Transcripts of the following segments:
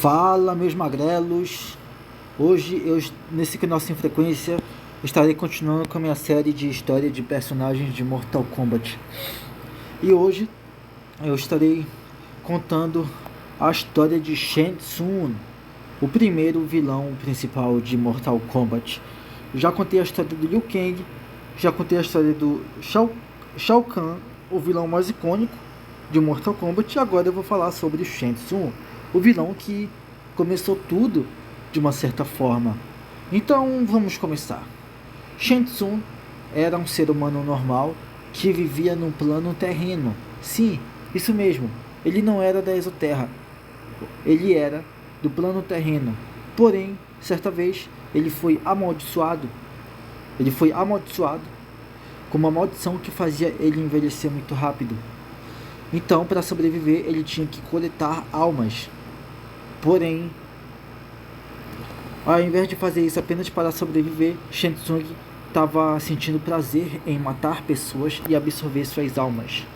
Fala, meus magrelos. Hoje, nesse canal Sem Frequência, estarei continuando com a minha série de história de personagens de Mortal Kombat. E hoje, eu estarei contando a história de Shang Tsung, o primeiro vilão principal de Mortal Kombat. Já contei a história do Liu Kang, já contei a história do Shao Kahn, o vilão mais icônico de Mortal Kombat, e agora eu vou falar sobre o Shang Tsung, o vilão que começou tudo de uma certa forma. Então vamos começar. Shang Tsung era um ser humano normal que vivia num plano terreno. Sim, isso mesmo. Ele não era da Exoterra. Ele era do plano terreno. Porém, certa vez, ele foi amaldiçoado. Ele foi amaldiçoado com uma maldição que fazia ele envelhecer muito rápido. Então, para sobreviver, ele tinha que coletar almas. Porém, ao invés de fazer isso apenas para sobreviver, Shang Tsung estava sentindo prazer em matar pessoas e absorver suas almas.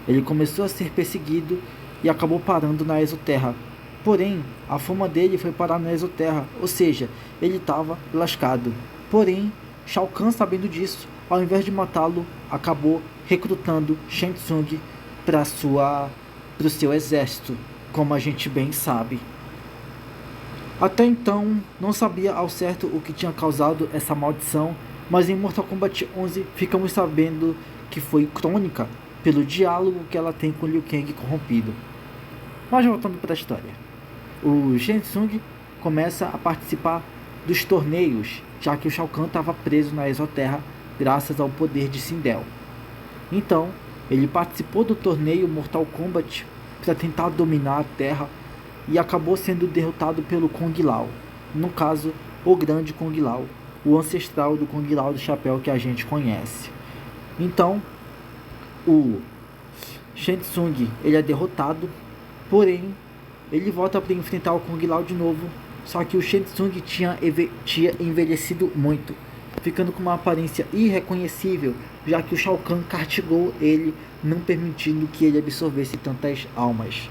Ele começou a ser perseguido e acabou parando na Exoterra. Porém, a fama dele foi parar na Exoterra, ou seja, ele estava lascado. Porém, Shao Kahn, sabendo disso, ao invés de matá-lo, acabou recrutando Shang Tsung para o seu exército, como a gente bem sabe. Até então, não sabia ao certo o que tinha causado essa maldição, mas em Mortal Kombat 11 ficamos sabendo que foi crônica pelo diálogo que ela tem com Liu Kang corrompido. Mas voltando para a história, o Shang Tsung começa a participar dos torneios, já que o Shao Kahn estava preso na Exoterra graças ao poder de Sindel. Então, ele participou do torneio Mortal Kombat para tentar dominar a Terra e acabou sendo derrotado pelo Kung Lao. No caso, o grande Kung Lao, o ancestral do Kung Lao do chapéu que a gente conhece. Então, o Shang Tsung ele é derrotado, porém, ele volta para enfrentar o Kung Lao de novo, só que o Shang Tsung tinha envelhecido muito, ficando com uma aparência irreconhecível, já que o Shao Kahn castigou ele, não permitindo que ele absorvesse tantas almas.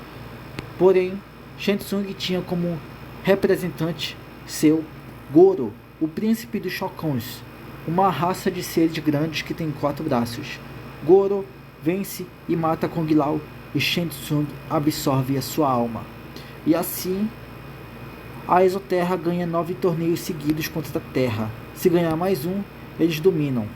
Porém, Shang Tsung tinha como representante seu Goro, o príncipe dos Shokons, uma raça de seres grandes que tem 4 braços. Goro vence e mata Kung Lao e Shang Tsung absorve a sua alma. E assim, a Exoterra ganha 9 torneios seguidos contra a Terra. Se ganhar mais um, eles dominam.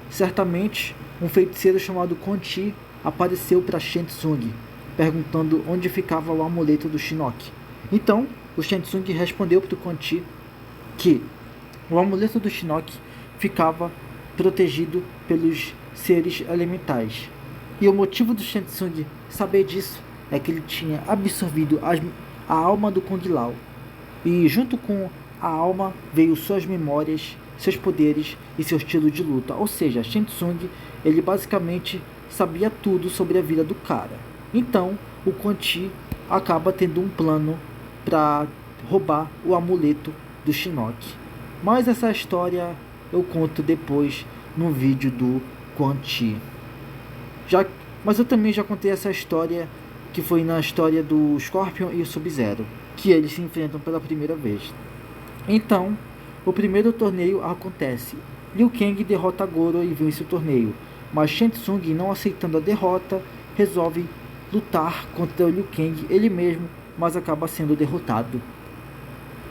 Certamente, um feiticeiro chamado Quan Chi apareceu para Shang Tsung, perguntando onde ficava o amuleto do Shinnok. Então, o Shang Tsung respondeu para o Quan Chi que o amuleto do Shinnok ficava protegido pelos seres elementais. E o motivo do Shang Tsung saber disso é que ele tinha absorvido a alma do Kung Lao. E junto com a alma veio suas memórias, seus poderes e seu estilo de luta. Ou seja, Shang Tsung, ele basicamente sabia tudo sobre a vida do cara. Então, o Quan Chi acaba tendo um plano para roubar o amuleto do Shinnok. Mas essa história eu conto depois no vídeo do Quan Chi. Mas eu também já contei essa história, que foi na história do Scorpion e o Sub-Zero, que eles se enfrentam pela primeira vez. Então, o primeiro torneio acontece. Liu Kang derrota Goro e vence o torneio, mas Shang Tsung, não aceitando a derrota, resolve lutar contra o Liu Kang ele mesmo, mas acaba sendo derrotado.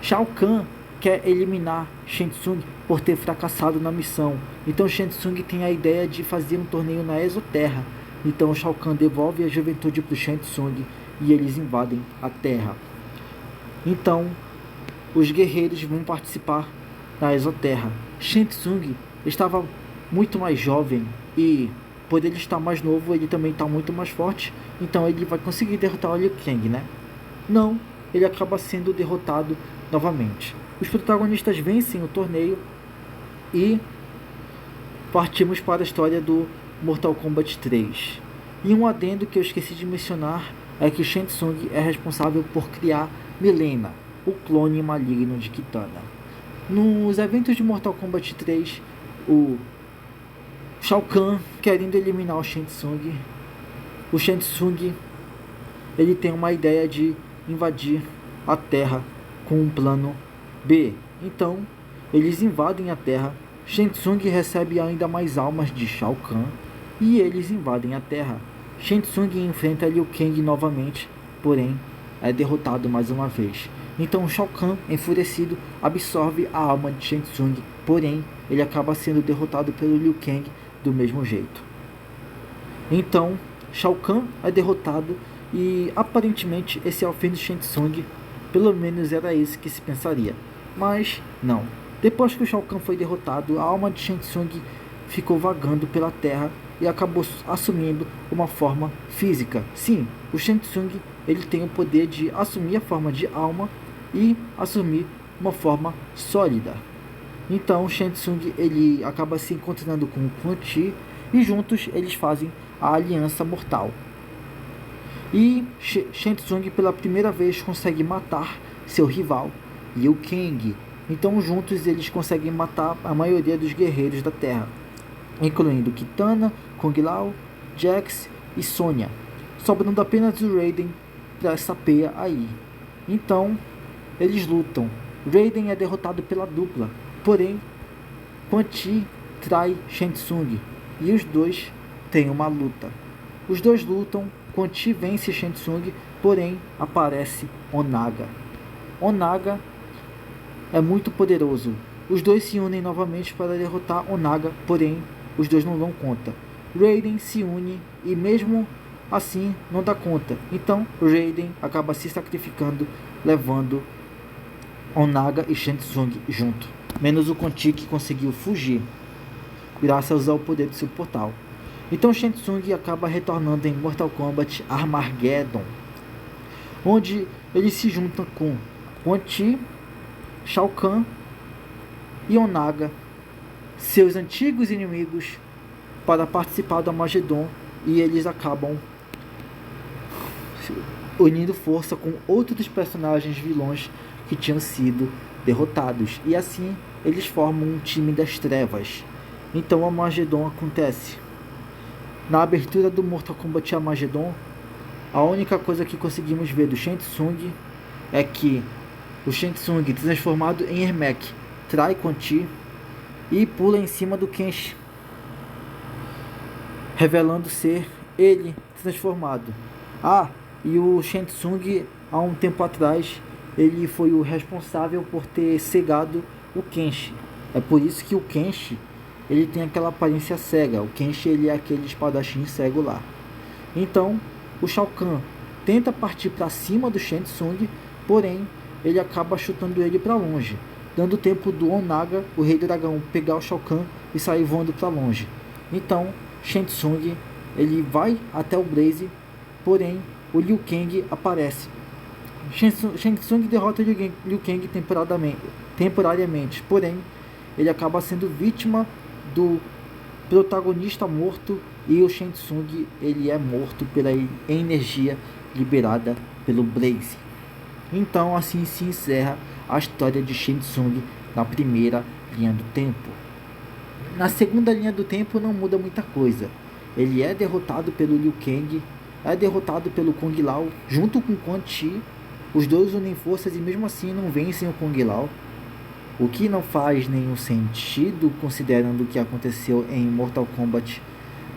Shao Kahn quer eliminar Shang Tsung por ter fracassado na missão. Então Shang Tsung tem a ideia de fazer um torneio na Exoterra. Então Shao Kahn devolve a juventude para o Shang Tsung e eles invadem a Terra. Então os guerreiros vão participar na Exoterra. Shang Tsung estava muito mais jovem e por ele estar mais novo, ele também está muito mais forte. Então ele vai conseguir derrotar o Liu Kang, né? Não, ele acaba sendo derrotado novamente. Os protagonistas vencem o torneio e partimos para a história do Mortal Kombat 3. E um adendo que eu esqueci de mencionar é que Shang Tsung é responsável por criar Mileena, o clone maligno de Kitana. Nos eventos de Mortal Kombat 3, o Shao Kahn querendo eliminar o Shang Tsung, ele tem uma ideia de invadir a Terra com um plano B. Então, eles invadem a Terra. Shang Tsung recebe ainda mais almas de Shao Kahn e eles invadem a Terra. Shang Tsung enfrenta Liu Kang novamente, porém é derrotado mais uma vez. Então Shao Kahn, enfurecido, absorve a alma de Shang Tsung, porém ele acaba sendo derrotado pelo Liu Kang do mesmo jeito. Então Shao Kahn é derrotado e aparentemente esse é o fim de Shang Tsung, pelo menos era isso que se pensaria. Mas não. Depois que o Shao Kahn foi derrotado, a alma de Shang Tsung ficou vagando pela Terra e acabou assumindo uma forma física. Sim, o Shang Tsung ele tem o poder de assumir a forma de alma e assumir uma forma sólida. Então Shang Tsung ele acaba se encontrando com o Quan Chi e juntos eles fazem a Aliança Mortal. E Shang Tsung pela primeira vez consegue matar seu rival, Liu Kang. Então juntos eles conseguem matar a maioria dos guerreiros da Terra, incluindo Kitana, Kung Lao, Jax e Sonya, sobrando apenas o Raiden para essa peia aí. Então eles lutam. Raiden é derrotado pela dupla, porém Quan Chi trai Shang Tsung e os dois têm uma luta. Os dois lutam, Quan Chi vence Shang Tsung, porém aparece Onaga. Onaga é muito poderoso. Os dois se unem novamente para derrotar Onaga, porém os dois não dão conta. Raiden se une e mesmo assim não dá conta. Então Raiden acaba se sacrificando, levando Onaga e Shang Tsung junto. Menos o Quan Chi que conseguiu fugir, graças ao poder do seu portal. Então Shang Tsung acaba retornando em Mortal Kombat Armageddon, onde ele se junta com Quan Chi, Shao Kahn e Onaga, seus antigos inimigos, para participar do Armageddon, e eles acabam unindo força com outros personagens vilões que tinham sido derrotados, e assim eles formam um time das trevas. Então o Armageddon acontece. Na abertura do Mortal Kombat Armageddon, a única coisa que conseguimos ver do Shang Tsung é que o Shang Tsung, transformado em Ermac, trai Quan Chi e pula em cima do Kenshi, revelando ser ele transformado. E o Shang Tsung, há um tempo atrás, ele foi o responsável por ter cegado o Kenshi. É por isso que o Kenshi ele tem aquela aparência cega. O Kenshi ele é aquele espadachim cego lá. Então o Shao Kahn tenta partir para cima do Shang Tsung, porém ele acaba chutando ele para longe, dando tempo do Onaga, o Rei Dragão, pegar o Shao Kahn e sair voando para longe. Então Shang Tsung ele vai até o Blaze, porém o Liu Kang aparece. Shang Tsung derrota Liu Kang temporariamente, porém ele acaba sendo vítima do protagonista morto, e o Shang Tsung ele é morto pela energia liberada pelo Blaze. Então assim se encerra a história de Shang Tsung na primeira linha do tempo. Na segunda linha do tempo não muda muita coisa. Ele é derrotado pelo Liu Kang, é derrotado pelo Kung Lao junto com Quan Chi. Os dois unem forças e mesmo assim não vencem o Kung Lao, o que não faz nenhum sentido considerando o que aconteceu em Mortal Kombat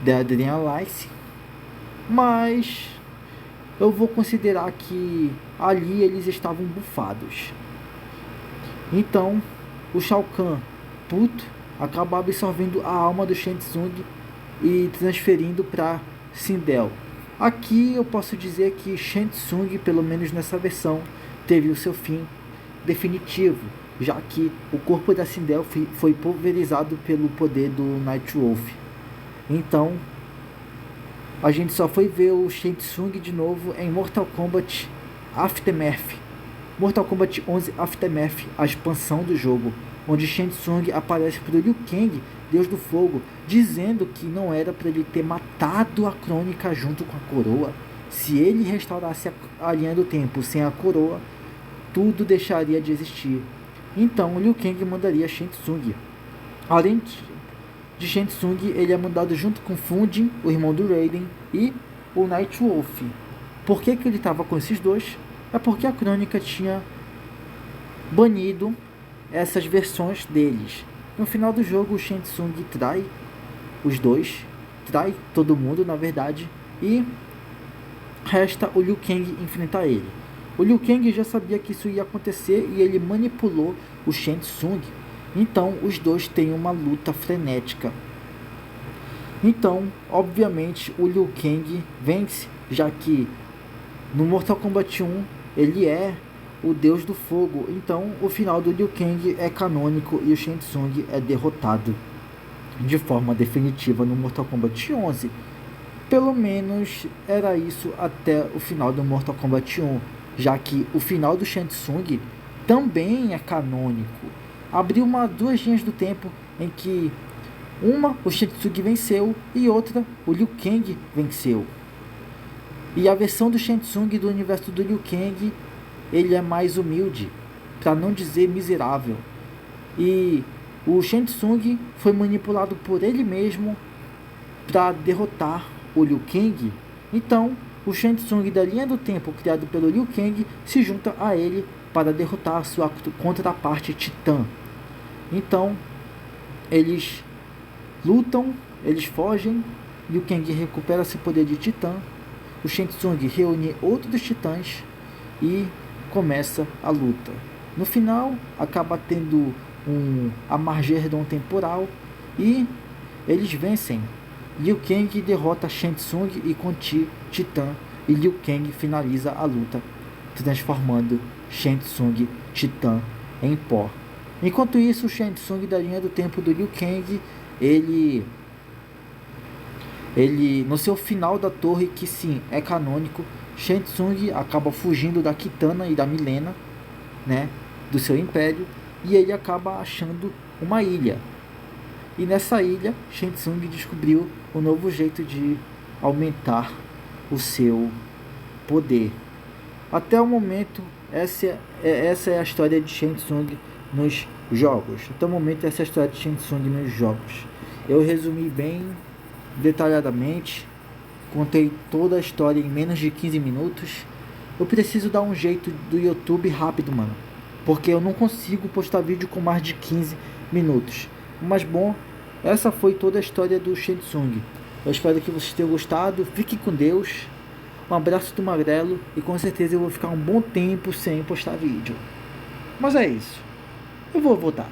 Dead or Alive. Mas eu vou considerar que ali eles estavam bufados. Então o Shao Kahn, puto, acaba absorvendo a alma do Shang Tsung e transferindo para Sindel. Aqui eu posso dizer que Shang Tsung, pelo menos nessa versão, teve o seu fim definitivo, já que o corpo da Sindel foi pulverizado pelo poder do Nightwolf. Então a gente só foi ver o Shang Tsung de novo em Mortal Kombat Aftermath. Mortal Kombat 11 Aftermath, a expansão do jogo, onde Shang Tsung aparece para o Liu Kang, Deus do Fogo, dizendo que não era para ele ter matado a Crônica junto com a coroa. Se ele restaurasse a linha do tempo sem a coroa, tudo deixaria de existir. Então Liu Kang mandaria Shang Tsung. Além de Shang Tsung, ele é mandado junto com Fundin, o irmão do Raiden, e o Nightwolf. Por que ele estava com esses dois? é porque a crônica tinha banido essas versões deles. No final do jogo, o Shang Tsung trai os dois, trai todo mundo, na verdade, e resta o Liu Kang enfrentar ele. O Liu Kang já sabia que isso ia acontecer e ele manipulou o Shang Tsung. Então, os dois têm uma luta frenética. Então, obviamente, o Liu Kang vence, já que no Mortal Kombat 1 ele é o Deus do Fogo. Então, o final do Liu Kang é canônico e o Shang Tsung é derrotado de forma definitiva no Mortal Kombat 11. Pelo menos era isso até o final do Mortal Kombat 1, já que o final do Shang Tsung também é canônico. Abriu duas linhas do tempo em que uma o Shang Tsung venceu e outra o Liu Kang venceu. E a versão do Shang Tsung do universo do Liu Kang, ele é mais humilde, para não dizer miserável. E o Shang Tsung foi manipulado por ele mesmo para derrotar o Liu Kang. Então, o Shang Tsung da linha do tempo criado pelo Liu Kang se junta a ele para derrotar a sua contraparte Titã. Então, eles lutam, eles fogem, Liu Kang recupera seu poder de Titã, o Shang Tsung reúne outros titãs e começa a luta. No final, acaba tendo um Armagedon temporal e eles vencem. Liu Kang derrota Shang Tsung e Conti Titã, e Liu Kang finaliza a luta, transformando Shang Tsung Titã em pó. Enquanto isso, o Shang Tsung da linha do tempo do Liu Kang, ele no seu final da torre, que sim, é canônico, Shang Tsung acaba fugindo da Kitana e da Mileena, né, do seu império, e ele acaba achando uma ilha. E nessa ilha, Shang Tsung descobriu um novo jeito de aumentar o seu poder. Até o momento, essa é a história de Shang Tsung nos jogos. Até o momento, essa é a história de Shang Tsung nos jogos. Eu resumi bem detalhadamente, contei toda a história em menos de 15 minutos. Eu preciso dar um jeito do YouTube rápido, mano, porque eu não consigo postar vídeo com mais de 15 minutos. Mas bom, essa foi toda a história do Shang Tsung. Eu espero que vocês tenham gostado. Fiquem com Deus. Um abraço do Magrelo. E com certeza eu vou ficar um bom tempo sem postar vídeo. Mas é isso. Eu vou voltar.